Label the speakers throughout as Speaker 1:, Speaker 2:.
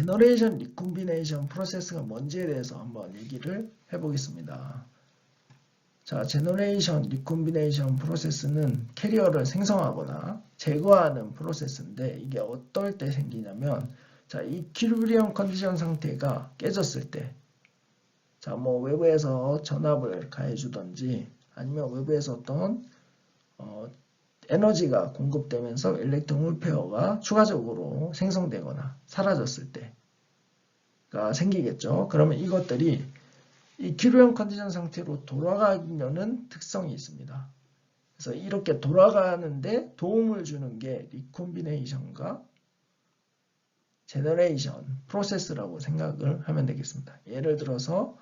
Speaker 1: 제너레이션 리콤비네이션 프로세스가 뭔지에 대해서 한번 얘기를 해보겠습니다. 자, 제너레이션 리콤비네이션 프로세스는 캐리어를 생성하거나 제거하는 프로세스인데 이게 어떨 때 생기냐면 자, 이퀴리브리엄 컨디션 상태가 깨졌을 때 자, 뭐 외부에서 전압을 가해주던지 아니면 외부에서 어떤 에너지가 공급되면서 일렉트론 홀페어가 추가적으로 생성되거나 사라졌을 때가 생기겠죠. 그러면 이것들이 이퀴리브리엄 컨디션 상태로 돌아가려는 특성이 있습니다. 그래서 이렇게 돌아가는데 도움을 주는 게 리콤비네이션과 제너레이션 프로세스라고 생각을 하면 되겠습니다. 예를 들어서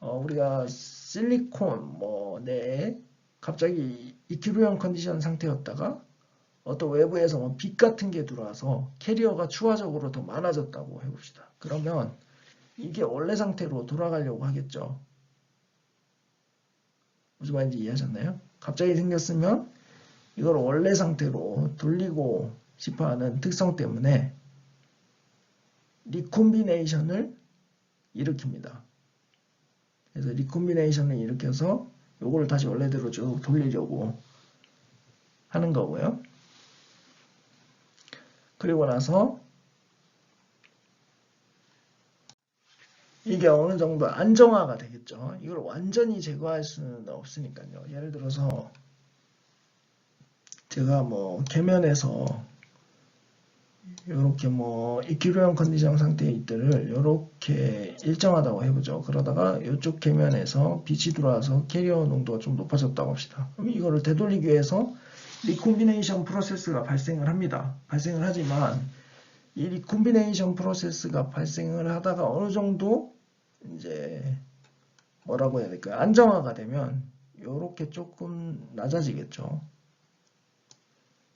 Speaker 1: 우리가 실리콘 내에 갑자기 이퀴리브리엄 컨디션 상태였다가 어떤 외부에서 빛 같은 게 들어와서 캐리어가 추가적으로 더 많아졌다고 해봅시다. 그러면 이게 원래 상태로 돌아가려고 하겠죠. 무슨 말인지 이해하셨나요? 갑자기 생겼으면 이걸 원래 상태로 돌리고 싶어하는 특성 때문에 리콤비네이션을 일으킵니다. 그래서 리콤비네이션을 일으켜서 요거를 다시 원래대로 쭉 돌리려고 하는 거고요. 그리고 나서 이게 어느 정도 안정화가 되겠죠. 이걸 완전히 제거할 수는 없으니까요. 예를 들어서 제가 계면에서 이렇게 이퀴리브리엄 컨디션 상태의 it들을 이렇게 일정하다고 해보죠. 그러다가 이쪽 계면에서 빛이 들어와서 캐리어 농도가 좀 높아졌다고 합시다. 그럼 이거를 되돌리기 위해서 리콤비네이션 프로세스가 발생을 합니다. 발생을 하지만 이 리콤비네이션 프로세스가 발생을 하다가 어느 정도 이제 뭐라고 해야 될까요? 안정화가 되면 이렇게 조금 낮아지겠죠.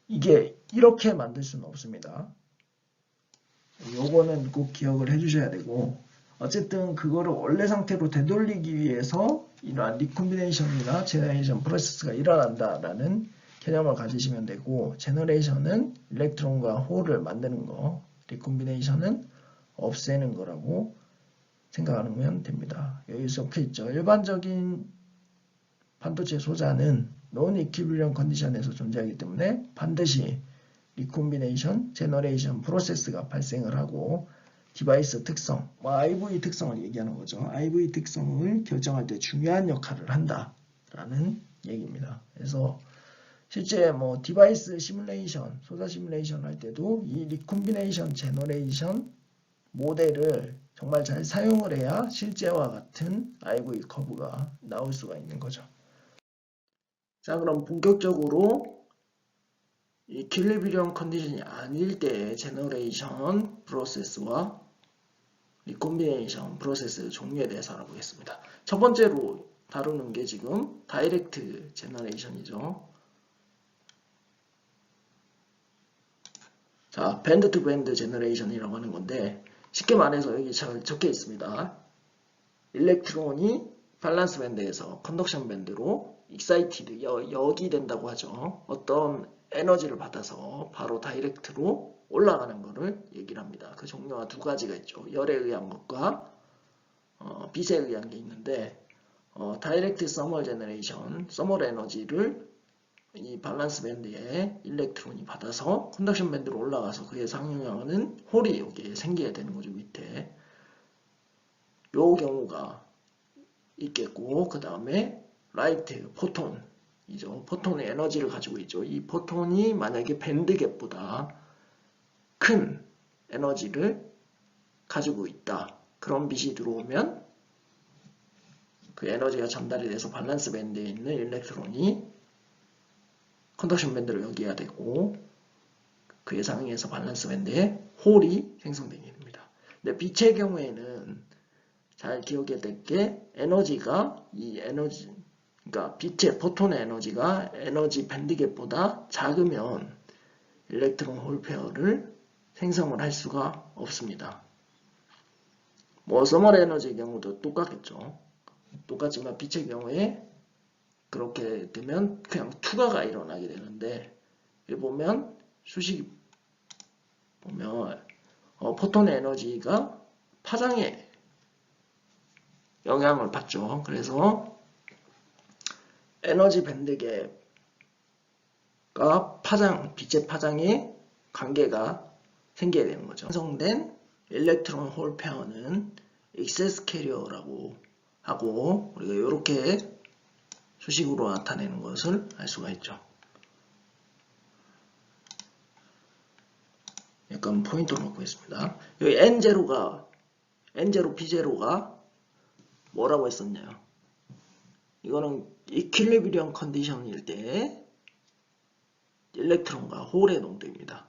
Speaker 1: 이게 이렇게 만들 수는 없습니다. 요거는 꼭 기억을 해주셔야 되고 어쨌든 그거를 원래 상태로 되돌리기 위해서 이러한 리콤비네이션이나 제너레이션 프로세스가 일어난다라는 개념을 가지시면 되고 제너레이션은 일렉트론과 홀을 만드는 거, 리콤비네이션은 없애는 거라고 생각하면 됩니다. 여기 적혀 있죠. 일반적인 반도체 소자는 논 이퀴리브리엄 컨디션에서 존재하기 때문에 반드시 리콤비네이션, 제너레이션 프로세스가 발생을 하고 디바이스 특성, IV 특성을 얘기하는 거죠. IV 특성을 결정할 때 중요한 역할을 한다라는 얘기입니다. 그래서 실제 디바이스 시뮬레이션, 소자 시뮬레이션 할 때도 이 리콤비네이션, 제너레이션 모델을 정말 잘 사용을 해야 실제와 같은 IV 커브가 나올 수가 있는 거죠. 자, 그럼 본격적으로 이퀴리브리엄 컨디션이 아닐 때의 제너레이션 프로세스와 리콤비네이션 프로세스 종류에 대해서 알아보겠습니다. 첫 번째로 다루는 게 지금 다이렉트 제너레이션이죠. 자, 밴드 투 밴드 제너레이션이라고 하는 건데 쉽게 말해서 여기 잘 적혀 있습니다. 일렉트론이 밸런스 밴드에서 컨덕션 밴드로 익사이티드, 역이된다고 하죠. 어떤 에너지를 받아서 바로 다이렉트로 올라가는 것을 얘기를 합니다. 그 종류가 두 가지가 있죠. 열에 의한 것과 빛에 의한 게 있는데 다이렉트 서멀 제너레이션, 서멀 에너지를 이 밸런스 밴드에 일렉트론이 받아서 컨덕션 밴드로 올라가서 그에 상응하는 홀이 여기에 생기게 되는 거죠. 밑에 요 경우가 있겠고 그 다음에 라이트, 포톤이죠. 포톤의 에너지를 가지고 있죠. 이 포톤이 만약에 밴드갭보다 큰 에너지를 가지고 있다. 그런 빛이 들어오면 그 에너지가 전달이 돼서 밸런스 밴드에 있는 일렉트론이 컨덕션 밴드를 여기야 되고 그에 상응해서 밸런스 밴드에 홀이 생성되게 됩니다. 근데 빛의 경우에는 잘 기억해야 될 게 에너지가 그러니까 빛의 포톤의 에너지가 에너지 밴드갭보다 작으면 일렉트론 홀 페어를 생성을 할 수가 없습니다. 서멀 에너지의 경우도 똑같겠죠. 똑같지만 빛의 경우에 그렇게 되면 그냥 투과가 일어나게 되는데 여기 보면 수식이 보면 포톤의 에너지가 파장에 영향을 받죠. 그래서 에너지 밴드 갭과 파장, 빛의 파장의 관계가 생겨야 되는 거죠. 완성된 일렉트론 홀 페어는 익세스 캐리어라고 하고 우리가 이렇게 수식으로 나타내는 것을 알 수가 있죠. 약간 포인트를 놓고 있습니다. 여기 N0, P0가 뭐라고 했었냐요? 이거는 이퀄리브리엄 컨디션일 때 일렉트론과 홀의 농도입니다.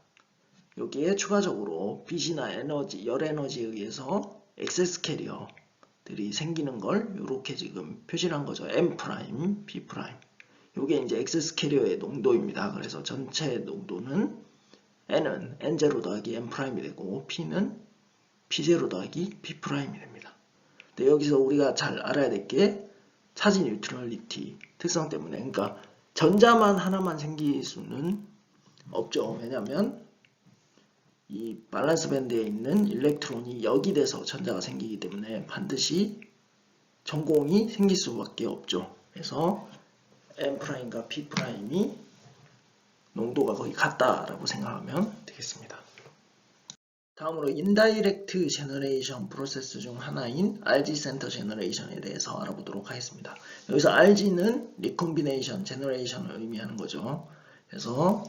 Speaker 1: 여기에 추가적으로 빛이나 에너지, 열 에너지에 의해서 엑세스 캐리어들이 생기는 걸 이렇게 지금 표시를 한 거죠. M', P'. 이게 이제 엑세스 캐리어의 농도입니다. 그래서 전체 농도는 N은 N0 더하기 M'이 되고 P는 P0 더하기 P'이 됩니다. 근데 여기서 우리가 잘 알아야 될 게 차지 뉴트럴리티 특성 때문에 그러니까 전자만 하나만 생길 수는 없죠. 왜냐하면 이 밸런스 밴드에 있는 일렉트론이 역이돼서 전자가 생기기 때문에 반드시 전공이 생길 수밖에 없죠. 그래서 M'과 P'이 농도가 거의 같다라고 생각하면 되겠습니다. 다음으로 인다이렉트 제너레이션 프로세스 중 하나인 RG 센터 제너레이션에 대해서 알아보도록 하겠습니다. 여기서 RG는 리콤비네이션 제너레이션을 의미하는 거죠. 그래서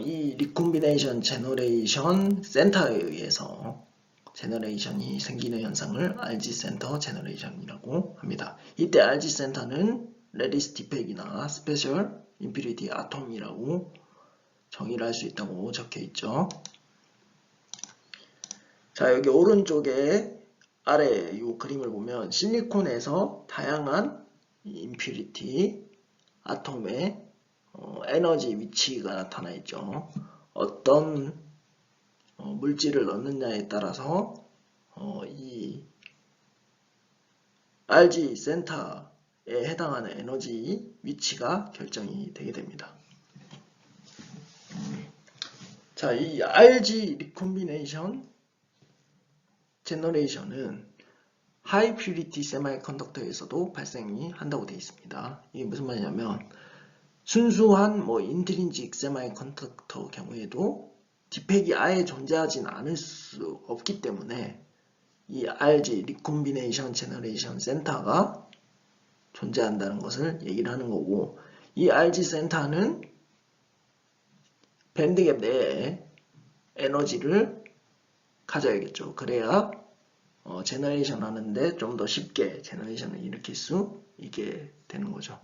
Speaker 1: 이 리콤비네이션 제너레이션 센터에 의해서 제너레이션이 생기는 현상을 RG 센터 제너레이션이라고 합니다. 이때 RG 센터는 레디스 디펙이나 스페셜 임퓨리티 아톰이라고 정의를 할 수 있다고 적혀 있죠. 자, 여기 오른쪽에 아래 이 그림을 보면 실리콘에서 다양한 임퓨리티 아톰의 에너지 위치가 나타나 있죠. 어떤 물질을 넣느냐에 따라서 이 RG 센터에 해당하는 에너지 위치가 결정이 되게 됩니다. 자, 이 RG 리콤비네이션 제너레이션은 하이 퓨리티 세미컨덕터에서도 발생이 한다고 되어 있습니다. 이게 무슨 말이냐면 순수한 인트린직 세미컨덕터 경우에도 디펙이 아예 존재하진 않을 수 없기 때문에 이 RG 리콤비네이션 제너레이션 센터가 존재한다는 것을 얘기를 하는 거고 이 RG 센터는 밴드갭 내에 에너지를 가져야겠죠. 그래야 제너레이션 하는데 좀 더 쉽게 제너레이션을 일으킬 수 있게 되는 거죠.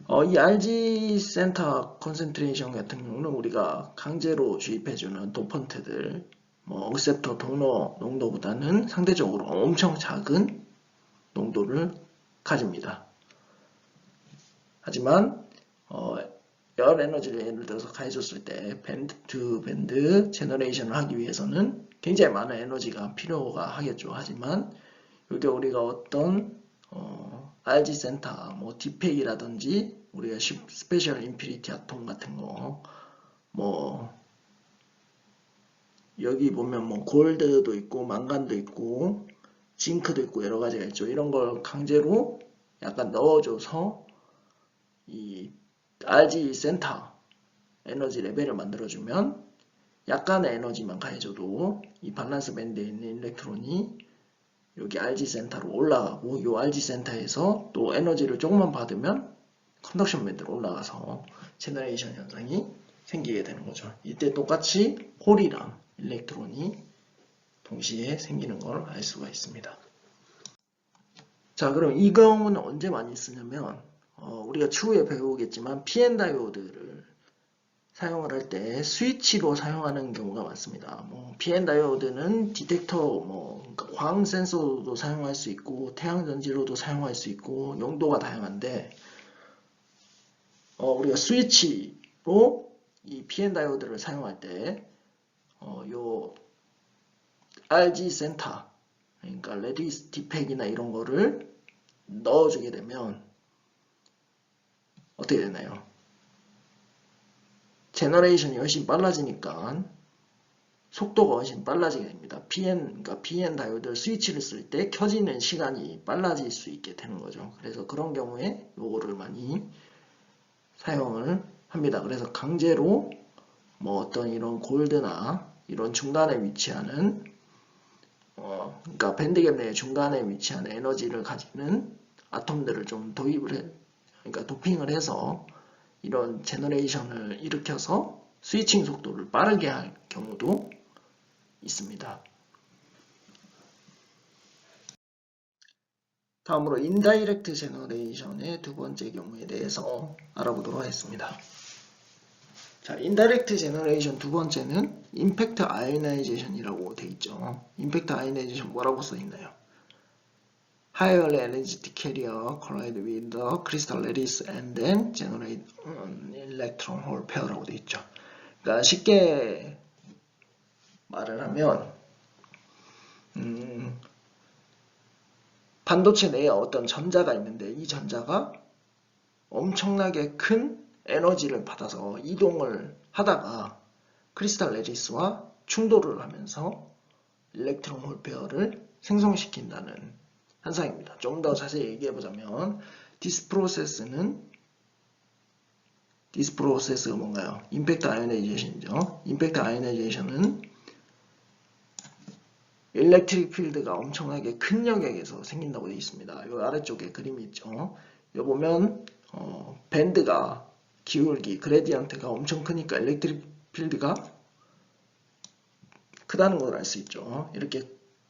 Speaker 1: 이 RG 센터 컨센트레이션 같은 경우는 우리가 강제로 주입해주는 도펀트들, 억셉터 도너 농도보다는 상대적으로 엄청 작은 농도를 가집니다. 하지만 열 에너지를 예를 들어서 가해줬을 때 밴드 투 밴드 제너레이션을 하기 위해서는 굉장히 많은 에너지가 필요가 하겠죠. 하지만 이게 우리가 어떤 RG 센터, 디펙이라든지 우리가 스페셜 임퓨리티 아톰 같은 거, 여기 보면 골드도 있고 망간도 있고 징크도 있고 여러 가지가 있죠. 이런 걸 강제로 약간 넣어줘서 이 RG 센터 에너지 레벨을 만들어주면 약간의 에너지만 가해줘도 이 밸런스 밴드에 있는 일렉트론이 여기 RG 센터로 올라가고 이 RG 센터에서 또 에너지를 조금만 받으면 컨덕션 밴드로 올라가서 제너레이션 현상이 생기게 되는 거죠. 이때 똑같이 홀이랑 일렉트론이 동시에 생기는 걸 알 수가 있습니다. 자, 그럼 이 경우는 언제 많이 쓰냐면 우리가 추후에 배우겠지만 PN 다이오드를 사용을 할 때 스위치로 사용하는 경우가 많습니다. PN 다이오드는 디텍터, 그러니까 광 센서로도 사용할 수 있고 태양 전지로도 사용할 수 있고 용도가 다양한데 우리가 스위치로 이 PN 다이오드를 사용할 때 요 RG 센터, 그러니까 레디스 디펙이나 이런 거를 넣어주게 되면 어떻게 되나요? 제너레이션이 훨씬 빨라지니까 속도가 훨씬 빨라지게 됩니다. 그러니까 PN 다이오드 스위치를 쓸 때 켜지는 시간이 빨라질 수 있게 되는 거죠. 그래서 그런 경우에 요거를 많이 사용을 합니다. 그래서 강제로 뭐 어떤 이런 골드나 이런 중간에 위치하는 그러니까 밴드갭 내의 중간에 위치한 에너지를 가지는 아톰들을 좀 그러니까 도핑을 해서 이런 제너레이션을 일으켜서 스위칭 속도를 빠르게 할 경우도 있습니다. 다음으로 인다이렉트 제너레이션의 두 번째 경우에 대해서 알아보도록 하겠습니다. 자, 인다이렉트 제너레이션 두 번째는 임팩트 아이오나이제이션이라고 되어 있죠. 임팩트 아이오나이제이션 뭐라고 써 있나요? Higher energy carrier collide with the crystal lattice and then generate electron hole pair라고 되어 있죠. 그러니까 쉽게 말을 하면 반도체 내에 어떤 전자가 있는데 이 전자가 엄청나게 큰 에너지를 받아서 이동을 하다가 크리스탈 레디스와 충돌을 하면서 일렉트론 홀 페어를 생성시킨다는 현상입니다. 좀 더 자세히 얘기해보자면 디스 프로세스가 뭔가요? 임팩트 아이오나이제이션이죠. 임팩트 아이오나이제이션은 일렉트릭 필드가 엄청나게 큰 영역에서 생긴다고 되어 있습니다. 이 아래쪽에 그림이 있죠. 여기 보면 밴드가 기울기, 그레디언트가 엄청 크니까 일렉트릭 필드가 크다는 걸 알 수 있죠. 이렇게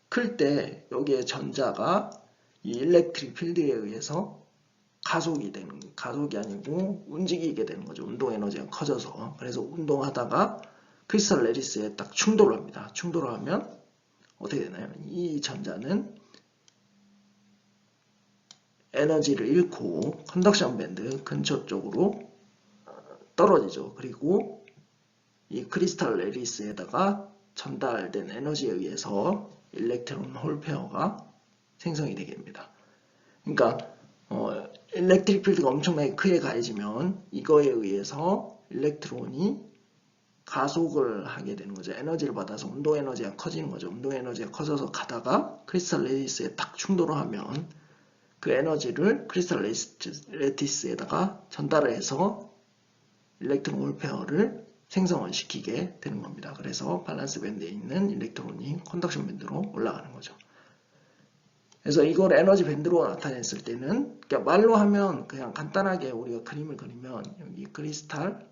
Speaker 1: 클 때 여기에 전자가 이 일렉트릭 필드에 의해서 가속이 아니고 움직이게 되는 거죠. 운동 에너지가 커져서. 그래서 운동하다가 크리스탈 레디스에 딱 충돌을 합니다. 충돌을 하면 어떻게 되나요? 이 전자는 에너지를 잃고 컨덕션 밴드 근처 쪽으로 떨어지죠. 그리고 이 크리스탈 레디스에다가 전달된 에너지에 의해서 일렉트론 홀 페어가 생성이 되게 됩니다. 그러니까 일렉트릭 필드가 엄청나게 크게 가해지면 이거에 의해서 일렉트론이 가속을 하게 되는 거죠. 에너지를 받아서 운동 에너지가 커지는 거죠. 운동 에너지가 커져서 가다가 크리스탈 레디스에 딱 충돌을 하면 그 에너지를 크리스탈 레디스에다가 전달을 해서 일렉트론 홀 페어를 생성을 시키게 되는 겁니다. 그래서 밸런스 밴드에 있는 일렉트론이 컨덕션 밴드로 올라가는 거죠. 그래서 이걸 에너지 밴드로 나타냈을 때는 그러니까 말로 하면 그냥 간단하게 우리가 그림을 그리면 여기 크리스탈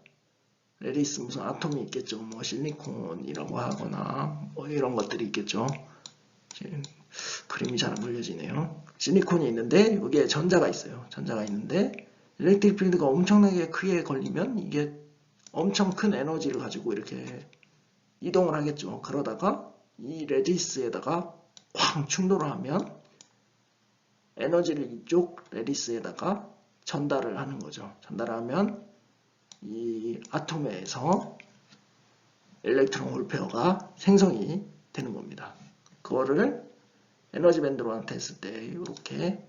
Speaker 1: 레디스 무슨 아톰이 있겠죠. 뭐 실리콘이라고 하거나 뭐 이런 것들이 있겠죠. 그림이 잘 안 그려지네요. 실리콘이 있는데 여기에 전자가 있어요. 전자가 있는데 일렉트릭 필드가 엄청나게 크게 걸리면 이게 엄청 큰 에너지를 가지고 이렇게 이동을 하겠죠. 그러다가 이 레디스에다가 쾅 충돌을 하면 에너지를 이쪽 레디스에다가 전달을 하는 거죠. 전달을 하면 이 아톰에서 일렉트론 홀 페어가 생성이 되는 겁니다. 그거를 에너지 밴드로 나타냈을 때 이렇게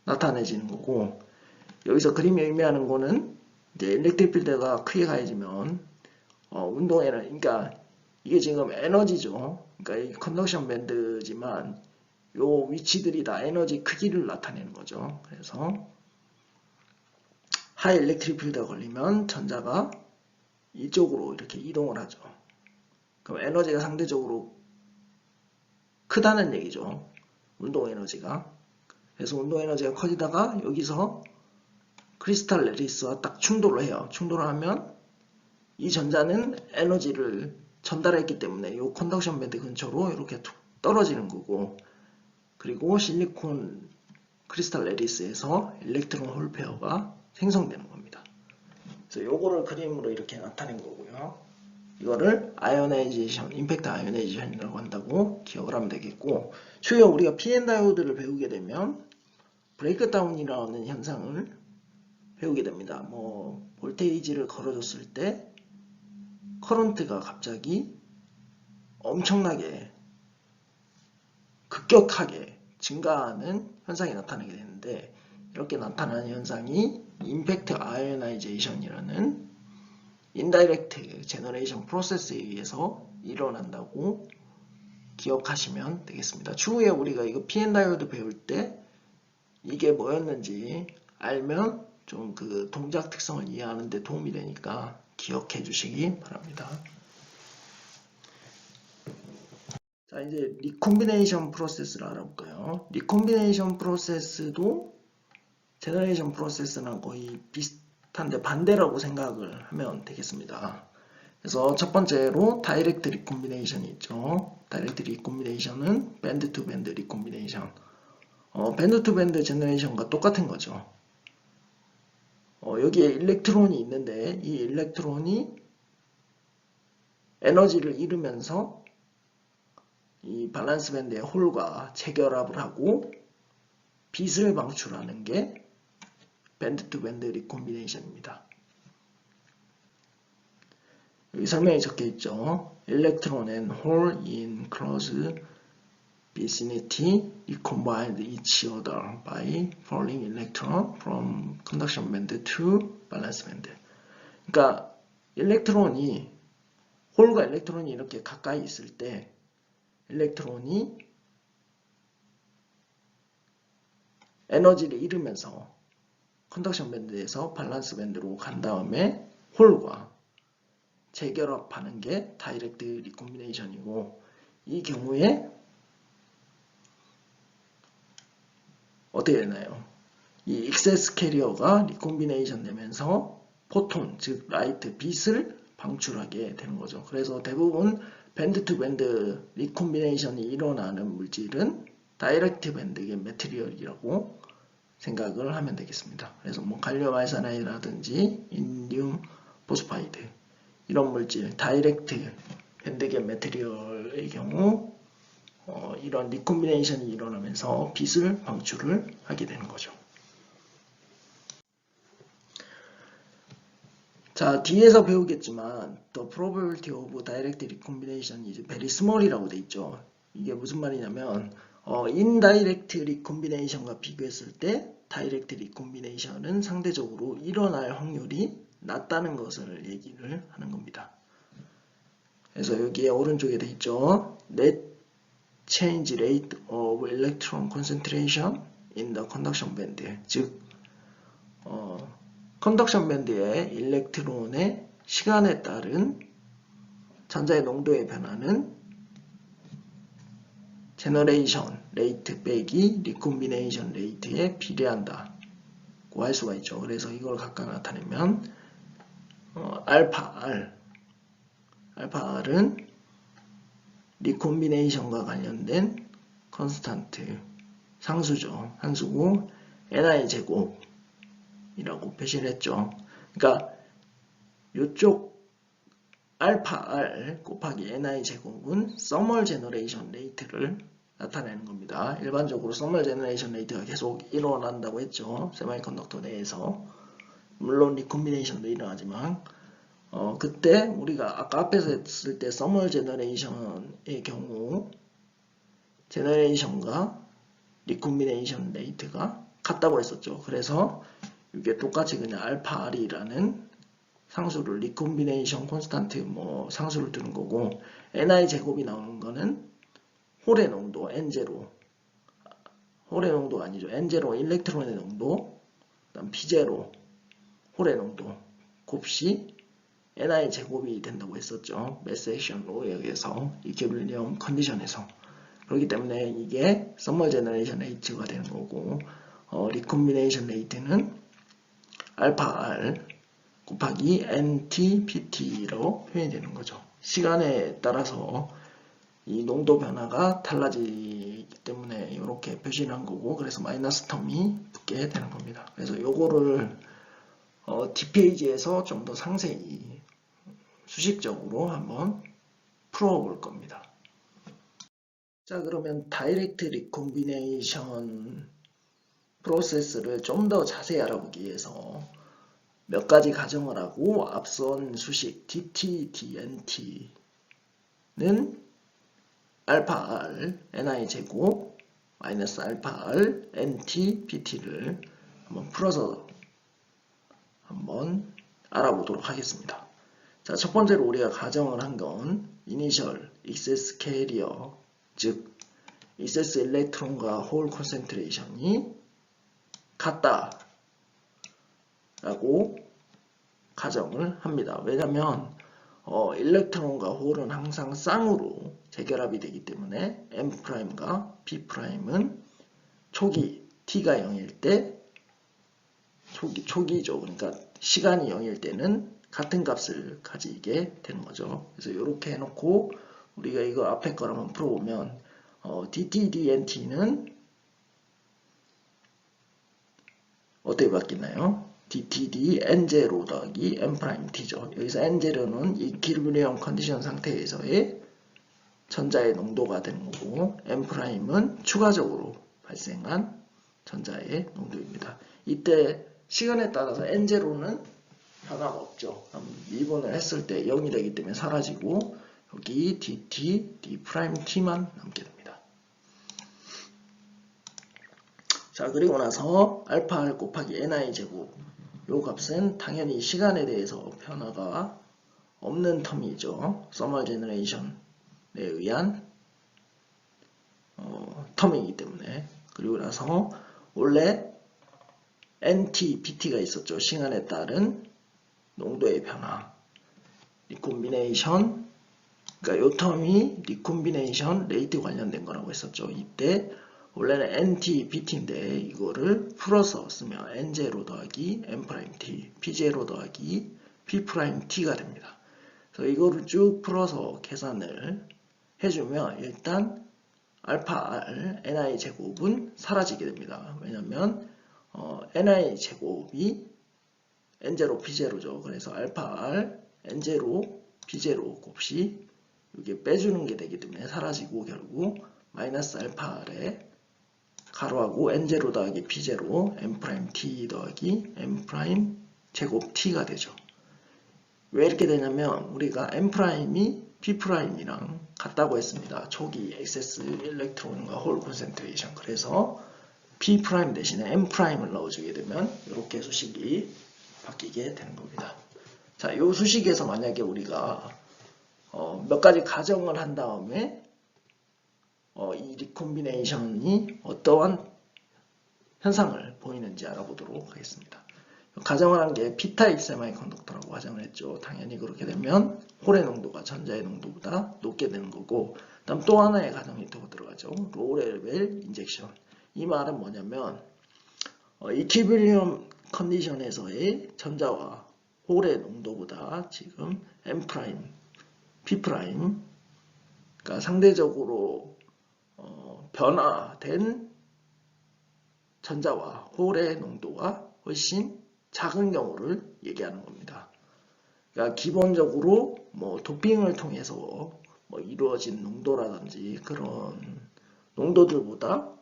Speaker 1: 나타내지는 거고, 여기서 그림이 의미하는 거는 이제 일렉트릭 필드가 크게 가해지면 운동 에너지, 그러니까 이게 지금 에너지죠. 그러니까 이 컨덕션 밴드지만 요 위치들이 다 에너지 크기를 나타내는 거죠. 그래서 하이 일렉트릭 필드가 걸리면 전자가 이쪽으로 이렇게 이동을 하죠. 그럼 에너지가 상대적으로 크다는 얘기죠. 운동 에너지가. 그래서 운동 에너지가 커지다가 여기서 크리스탈 레디스와 딱 충돌을 해요. 충돌을 하면 이 전자는 에너지를 전달했기 때문에 이 컨덕션 밴드 근처로 이렇게 툭 떨어지는 거고, 그리고 실리콘 크리스탈 레디스에서 일렉트론 홀 페어가 생성되는 겁니다. 그래서 요거를 그림으로 이렇게 나타낸 거고요. 이거를 아이오나이제이션, 임팩트 아이오나이제이션이라고 한다고 기억을 하면 되겠고, 추후에 우리가 PN 다이오드를 배우게 되면 브레이크다운이라는 현상을 배우게 됩니다. 뭐 볼테이지를 걸어줬을 때 커런트가 갑자기 엄청나게 급격하게 증가하는 현상이 나타나게 되는데, 이렇게 나타나는 현상이 임팩트 아이오나이제이션이라는 인다이렉트 제너레이션 프로세스에 의해서 일어난다고 기억하시면 되겠습니다. 추후에 우리가 이거 PN 다이오드 배울 때 이게 뭐였는지 알면 좀 그 동작 특성을 이해하는 데 도움이 되니까 기억해 주시기 바랍니다. 자, 이제 리콤비네이션 프로세스를 알아볼까요? 리콤비네이션 프로세스도 제너레이션 프로세스랑 거의 비슷한데 반대라고 생각을 하면 되겠습니다. 그래서 첫 번째로 다이렉트 리콤비네이션이 있죠. 다이렉트 리콤비네이션은 밴드 투 밴드 리콤비네이션. 밴드 투 밴드 제너레이션과 똑같은 거죠. 여기에 일렉트론이 있는데 이 일렉트론이 에너지를 잃으면서 이 밸런스 밴드의 홀과 재결합을 하고 빛을 방출하는 게 밴드 투 밴드 리콤비네이션입니다. 여기 설명이 적혀 있죠. Electron and hole in close vicinity recombined each other by falling electron from conduction band to valence band. 그러니까 홀과 일렉트론이 이렇게 가까이 있을 때 일렉트론이 에너지를 잃으면서 컨덕션 밴드에서 밸런스 밴드로 간 다음에 홀과 재결합하는 게 다이렉트 리콤비네이션이고, 이 경우에 어떻게 되나요? 이 익세스 캐리어가 리콤비네이션 되면서 포톤, 즉 라이트, 빛을 방출하게 되는 거죠. 그래서 대부분 밴드 투 밴드 리콤비네이션이 일어나는 물질은 다이렉트 밴드의 매트리얼이라고 생각을 하면 되겠습니다. 그래서 뭐 갈륨 알사나이드라든지 인디움 포스파이드 이런 물질, 다이렉트 밴드계 매트리얼의 경우 이런 리콤비네이션이 일어나면서 빛을 방출을 하게 되는 거죠. 자, 뒤에서 배우겠지만 the probability of direct recombination is very small이라고 돼 있죠. 이게 무슨 말이냐면 indirect recombination과 비교했을 때 direct recombination은 상대적으로 일어날 확률이 낮다는 것을 얘기를 하는 겁니다. 그래서 여기에 오른쪽에 돼 있죠. Net change rate of electron concentration in the conduction band. 즉, 컨덕션 밴드의 일렉트론의 시간에 따른 전자의 농도의 변화는 제너레이션 레이트 빼기 리콤비네이션 레이트에 비례한다고 할 수가 있죠. 그래서 이걸 각각 나타내면 알파 R은 리콤비네이션과 관련된 컨스탄트 상수죠. 상수고 ni 제곱이라고 표시를 했죠. 그러니까 이쪽 알파 R 곱하기 ni 제곱은 서멀 제너레이션 레이트를 나타내는 겁니다. 일반적으로 서멀 제너레이션 레이트가 계속 일어난다고 했죠. 세미컨덕터 내에서. 물론 리콤비네이션도 일어나지만 그때 우리가 아까 앞에서 했을 때 서멀 제너레이션의 경우 제너레이션과 리콤비네이션 레이트가 같다고 했었죠. 그래서 이게 똑같이 그냥 알파 R이라는 상수를 리콤비네이션 콘스탄트 상수를 두는 거고, ni 제곱이 나오는 거는 홀의 농도 N0, 홀의 농도가 아니죠. N0 일렉트론의 농도, 그다음 P0 홀의 농도 곱시 ni 제곱이 된다고 했었죠. 매스 액션 로에 의해서 이퀴빌리엄 컨디션에서. 그렇기 때문에 이게 서멀 제너레이션 레이트가 되는 거고, 리콤비네이션 레이트는 알파 R 곱하기 NT-PT로 표현이 되는 거죠. 시간에 따라서 이 농도 변화가 달라지기 때문에 이렇게 표시를 한 거고, 그래서 마이너스 텀이 붙게 되는 겁니다. 그래서 요거를 뒷페이지에서 좀 더 상세히 수식적으로 한번 풀어볼 겁니다. 자, 그러면 다이렉트 리콤비네이션 프로세스를 좀 더 자세히 알아보기 위해서 몇 가지 가정을 하고 앞선 수식 DT, DNT는 알파 R, ni 제곱, 마이너스 알파 R, NT, PT를 한번 풀어서 한번 알아보도록 하겠습니다. 자, 첫 번째로 우리가 가정을 한 건 이니셜 익세스 캐리어, 즉 익세스 일렉트론과 홀 콘센트레이션이 같다 라고 가정을 합니다. 왜냐하면 일렉트론과 홀은 항상 쌍으로 재결합이 되기 때문에 M'과 P'은 초기 T가 0일 때 초기죠. 그러니까 시간이 0일 때는 같은 값을 가지게 되는 거죠. 그래서 이렇게 해놓고 우리가 이거 앞에 걸 한번 풀어보면 DTDNT는 어떻게 바뀌나요? DTD N0 더하기 M'T죠. 여기서 N0는 이퀴리브리엄 컨디션 상태에서의 전자의 농도가 되는 거고 M'은 추가적으로 발생한 전자의 농도입니다. 이때 시간에 따라서 N0는 변화가 없죠. 미분을 했을 때 0이 되기 때문에 사라지고 여기 DT, D'T만 남게 됩니다. 자, 그리고 나서 알파 R 곱하기 NI 제곱 요 값은 당연히 시간에 대해서 변화가 없는 텀이죠. 서머 제너레이션에 의한 텀이기 때문에. 그리고 나서 원래 NT, BT가 있었죠. 시간에 따른 농도의 변화. 리콤비네이션, 그러니까 요 텀이 리콤비네이션 레이트 관련된 거라고 했었죠. 이때 원래는 NT, BT인데 이거를 풀어서 쓰면 N0 더하기 M'T, P0 더하기 P'T가 됩니다. 그래서 이거를 쭉 풀어서 계산을 해주면 일단 알파 R, NI 제곱은 사라지게 됩니다. 왜냐면 NI 제곱이 N0, P0죠. 그래서 알파 R, N0, P0 곱이 이게 빼주는 게 되기 때문에 사라지고 결국 마이너스 알파 R에 가로하고 N0 더하기 P0, M'T 더하기 M' 제곱 T가 되죠. 왜 이렇게 되냐면 우리가 M'이 P'이랑 같다고 했습니다. 초기 액세스 일렉트론과 홀 콘센트레이션. 그래서 P' 대신에 M'을 넣어주게 되면 이렇게 수식이 바뀌게 되는 겁니다. 자, 이 수식에서 만약에 우리가 몇 가지 가정을 한 다음에 이 리콤비네이션이 어떠한 현상을 보이는지 알아보도록 하겠습니다. 가정을 한 게 P타입 세마이컨덕터라고 가정을 했죠. 당연히 그렇게 되면 홀의 농도가 전자의 농도보다 높게 되는 거고, 다음 또 하나의 가정이 더 들어가죠. 로우 레벨 인젝션. 이 말은 뭐냐면 이퀴리브리엄 컨디션에서의 전자와 홀의 농도보다 지금 M', P', 그러니까 상대적으로 변화된 전자와 홀의 농도가 훨씬 작은 경우를 얘기하는 겁니다. 그러니까 기본적으로 도핑을 통해서 이루어진 농도라든지 그런 농도들보다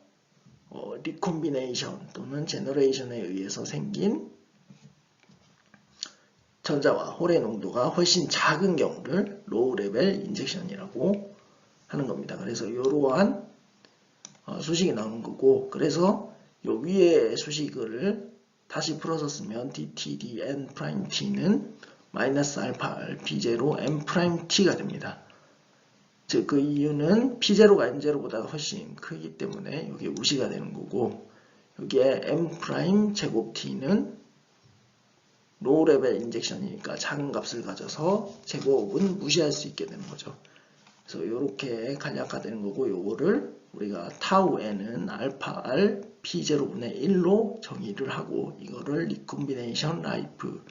Speaker 1: 리콤비네이션 또는 제너레이션에 의해서 생긴 전자와 홀의 농도가 훨씬 작은 경우를 로우 레벨 인젝션이라고 하는 겁니다. 그래서 이러한 수식이 나오는 거고, 그래서 요 위에 수식을 다시 풀어서 쓰면 DTD N'T는 마이너스 알파 R P0 M'T가 됩니다. 즉 그 이유는 P0가 N0보다 훨씬 크기 때문에 여기에 무시가 되는 거고, 여기에 M' 제곱 T는 로우 레벨 인젝션이니까 작은 값을 가져서 제곱은 무시할 수 있게 되는 거죠. 그래서 이렇게 간략화되는 거고, 요거를 우리가 타우 n은 알파 r p0분의 1로 정의를 하고, 이거를 리콤비네이션 라이프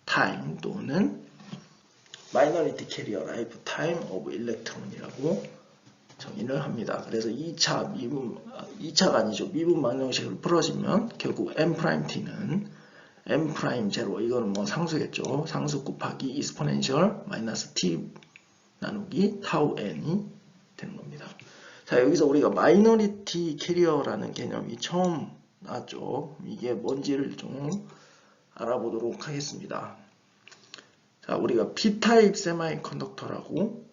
Speaker 1: 타임 또는 마이너리티 캐리어 라이프 타임 오브 일렉트론이라고 정의를 합니다. 그래서 2차가 아니죠. 미분 방정식으로 풀어지면 결국 M'T는 M'0, 이거는 상수겠죠. 상수 곱하기 익스포넨셜 마이너스 t 나누기 타우 n이 되는 겁니다. 자, 여기서 우리가 마이너리티 캐리어라는 개념이 처음 나왔죠. 이게 뭔지를 좀 알아보도록 하겠습니다. 자, 우리가 P타입 세마이컨덕터라고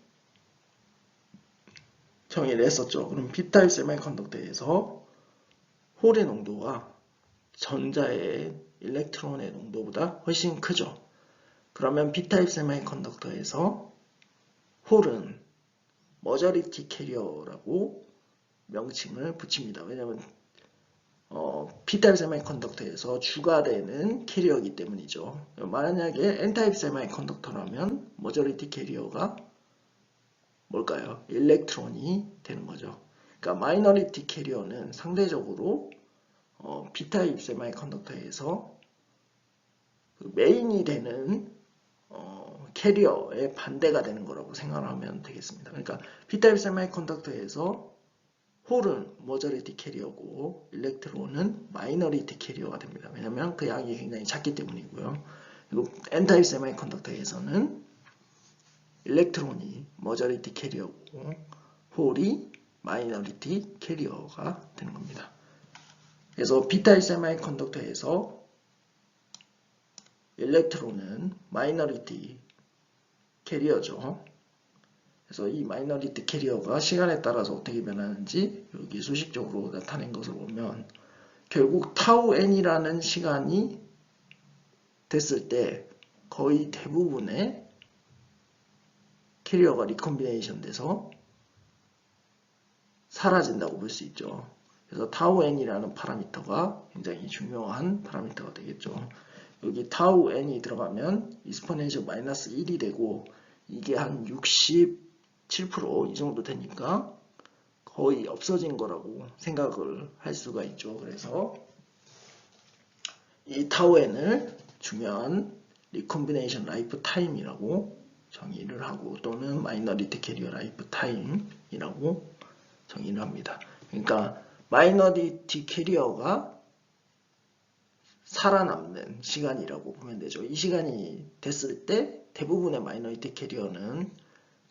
Speaker 1: 정의를 했었죠. 그럼 P타입 세마이컨덕터에서 홀의 농도가 전자의 일렉트론의 농도보다 훨씬 크죠. 그러면 B타입 세미컨덕터에서 홀은 머저리티 캐리어라고 명칭을 붙입니다. 왜냐하면 P타입 세미컨덕터에서 주가 되는 캐리어이기 때문이죠. 만약에 N타입 세미컨덕터라면 머저리티 캐리어가 뭘까요? 일렉트론이 되는 거죠. 그러니까 마이너리티 캐리어는 상대적으로 B타입 세미컨덕터에서 그 메인이 되는 캐리어의 반대가 되는 거라고 생각하면 되겠습니다. 그러니까 P타입 세미컨덕터에서 홀은 머저리티 캐리어고 일렉트론은 마이너리티 캐리어가 됩니다. 왜냐하면 그 양이 굉장히 작기 때문이고요. 그리고 N타입 세미컨덕터에서는 일렉트론이 머저리티 캐리어고 홀이 마이너리티 캐리어가 되는 겁니다. 그래서 B타입 세미컨덕터에서 일렉트론은 마이너리티 캐리어죠. 그래서 이 마이너리티 캐리어가 시간에 따라서 어떻게 변하는지 여기 수식적으로 나타낸 것을 보면 결국 타우 n이라는 시간이 됐을 때 거의 대부분의 캐리어가 리컴비네이션 돼서 사라진다고 볼 수 있죠. 그래서 타우 n이라는 파라미터가 굉장히 중요한 파라미터가 되겠죠. 여기 타우 n이 들어가면 익스포넨셜 마이너스 1이 되고 이게 한 67% 이 정도 되니까 거의 없어진 거라고 생각을 할 수가 있죠. 그래서 이 타우 n을 중요한 리컴비네이션 라이프 타임이라고 정의를 하고 또는 마이너리티 캐리어 라이프 타임이라고 정의를 합니다. 그러니까 마이너리티 캐리어가 살아남는 시간이라고 보면 되죠. 이 시간이 됐을 때 대부분의 마이너리티 캐리어는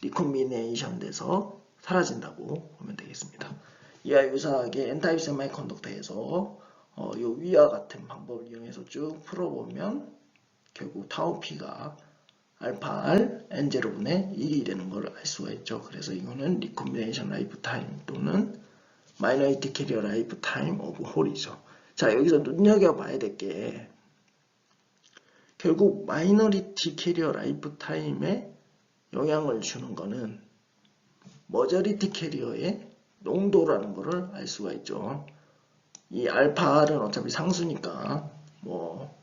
Speaker 1: 리콤비네이션 돼서 사라진다고 보면 되겠습니다. 이와 유사하게 N타입 세미컨덕터에서 이 위와 같은 방법을 이용해서 쭉 풀어보면 결국 타우 P가 알파 R N0분의 1이 되는 걸 알 수가 있죠. 그래서 이거는 리콤비네이션 라이프 타임 또는 마이너리티 캐리어 라이프 타임 오브 홀이죠. 자, 여기서 눈여겨봐야 될 게 결국 마이너리티 캐리어 라이프 타임에 영향을 주는 거는 머저리티 캐리어의 농도라는 것을 알 수가 있죠. 이 알파 R은 어차피 상수니까 뭐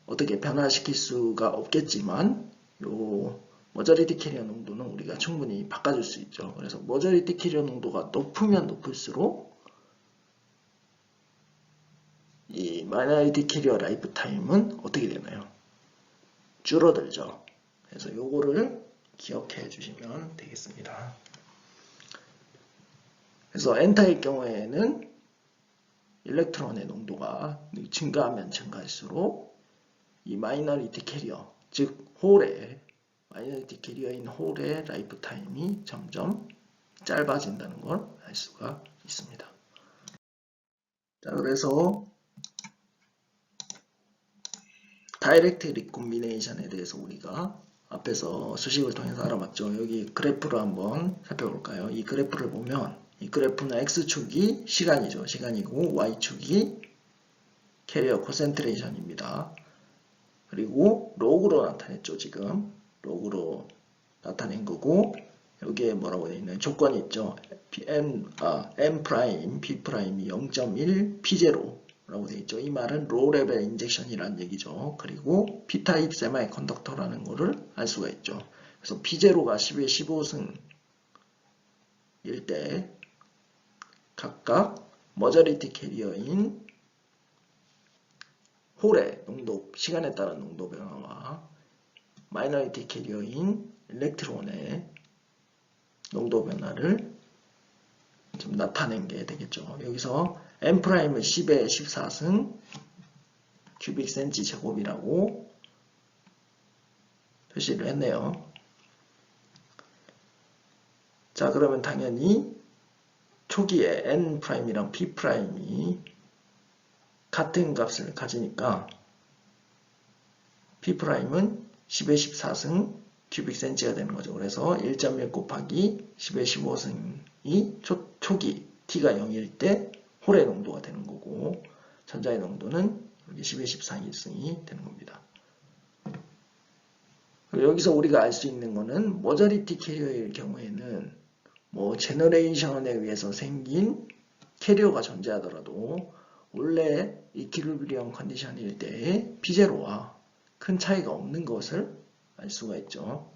Speaker 1: 어떻게 변화시킬 수가 없겠지만 요 머저리티 캐리어 농도는 우리가 충분히 바꿔줄 수 있죠. 그래서 머저리티 캐리어 농도가 높으면 높을수록 이 마이너리티 캐리어 라이프 타임은 어떻게 되나요? 줄어들죠. 그래서 요거를 기억해 주시면 되겠습니다. 그래서 N타입 경우에는 일렉트론의 농도가 증가하면 증가할수록 이 마이너리티 캐리어, 즉 홀의 마이너리티 캐리어인 홀의 라이프 타임이 점점 짧아진다는 걸 알 수가 있습니다. 자, 그래서 다이렉트 리콤비네이션에 대해서 우리가 앞에서 수식을 통해서 알아봤죠. 여기 그래프를 한번 살펴볼까요? 이 그래프를 보면 이 그래프는 X축이 시간이죠. 시간이고 Y축이 캐리어 콘센트레이션입니다. 그리고 로그로 나타냈죠. 지금 로그로 나타낸 거고 여기에 뭐라고 되어 있나요? 조건이 있죠. M 프라임, B 프라임이 0.1, P0 라고 되어 있죠. 이 말은 로우 레벨 인젝션이라는 얘기죠. 그리고 P타입 세미컨덕터라는 거를 알 수가 있죠. 그래서 P0가 10의 15승일 때 각각 머저리티 캐리어인 홀의 농도, 시간에 따른 농도 변화와 마이너리티 캐리어인 일렉트론의 농도 변화를 좀 나타낸 게 되겠죠. 여기서 M'은 10의 14승 큐빅 센치 제곱이라고 표시를 했네요. 자, 그러면 당연히 초기에 N'이랑 P'이 같은 값을 가지니까 P'은 10의 14승 큐빅 센치가 되는 거죠. 그래서 1.1 곱하기 10의 15승이 초기 T가 0일 때 홀의 농도가 되는 거고 전자의 농도는 여기 10의 14승이 되는 겁니다. 여기서 우리가 알 수 있는 거는 머저리티 캐리어일 경우에는 뭐 제너레이션에 의해서 생긴 캐리어가 존재하더라도 원래 이퀴리브리엄 컨디션일 때 비제로와 큰 차이가 없는 것을 알 수가 있죠.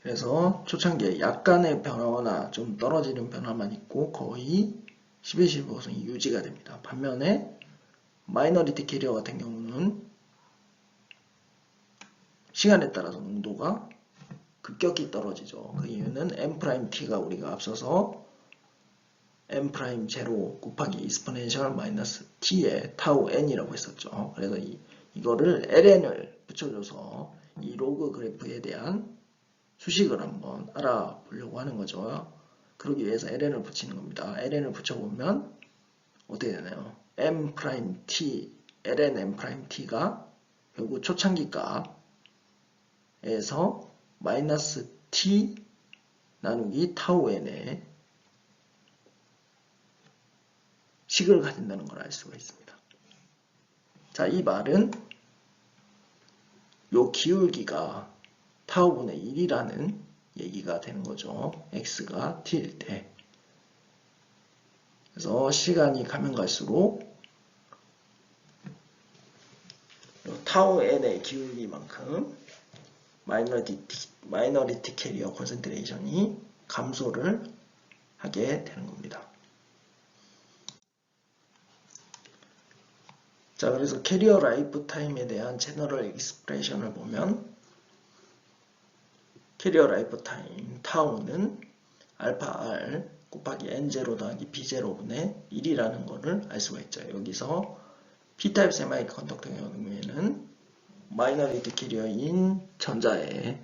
Speaker 1: 그래서 초창기에 약간의 변화나 좀 떨어지는 변화만 있고 거의 11.15성이 유지가 됩니다. 반면에 마이너리티 캐리어 같은 경우는 시간에 따라서 농도가 급격히 떨어지죠. 그 이유는 m't가 우리가 앞서서 m'0 곱하기 익스포넨셜 마이너스 t의 타우 n이라고 했었죠. 그래서 이거를 ln을 붙여줘서 이 로그 그래프에 대한 수식을 한번 알아보려고 하는 거죠. 그러기 위해서 ln을 붙이는 겁니다. ln을 붙여보면 어떻게 되나요? m'T, ln m't가 결국 초창기 값에서 마이너스 t 나누기 타우 n의 식을 가진다는 걸 알 수가 있습니다. 자, 이 말은 요 기울기가 타우분의 1이라는 얘기가 되는 거죠. x가 t일 때. 그래서 시간이 가면 갈수록 타우 n의 기울기만큼 마이너리티 캐리어 콘센트레이션이 감소를 하게 되는 겁니다. 자, 그래서 캐리어 라이프 타임에 대한 제너럴 익스프레션을 보면 캐리어 라이프 타임 타우는 알파 r 곱하기 n0 더하기 b0분의 1이라는 것을 알 수가 있죠. 여기서 P타입 세마이 컨덕터의 경우에는 마이너리티 캐리어인 전자의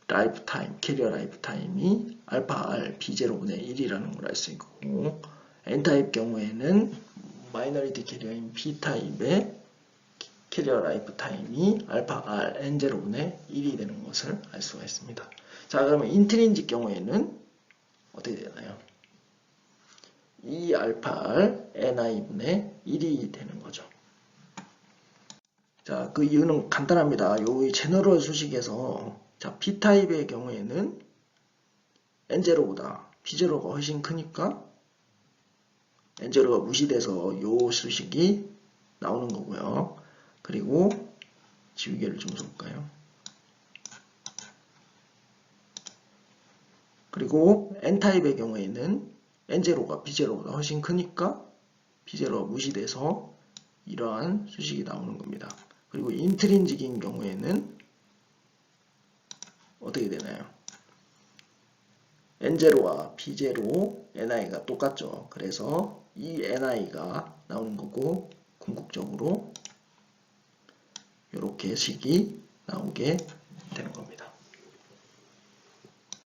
Speaker 1: 라이프 타임, 캐리어 라이프 타임이 알파 r b0분의 1이라는 걸 알 수 있고 N타입 경우에는 마이너리티 캐리어인 B타입의 캐리어 라이프 타임이 알파 r n0분의 1이 되는 것을 알 수가 있습니다. 자, 그러면 인트린직 경우에는 어떻게 되나요? 2 알파 r ni분의 1이 되는 거죠. 자, 그 이유는 간단합니다. 요 제너럴 수식에서 자, P타입의 경우에는 N0보다 P0가 훨씬 크니까 N0가 무시돼서 요 수식이 나오는 거고요. 그리고 지우개를 좀 써볼까요? 그리고 N타입의 경우에는 N0가 B0보다 훨씬 크니까 B0가 무시돼서 이러한 수식이 나오는 겁니다. 그리고 인트린직인 경우에는 어떻게 되나요? N0와 B0, NI가 똑같죠. 그래서 이 NI가 나오는 거고 궁극적으로 이렇게 식이 나오게 되는 겁니다.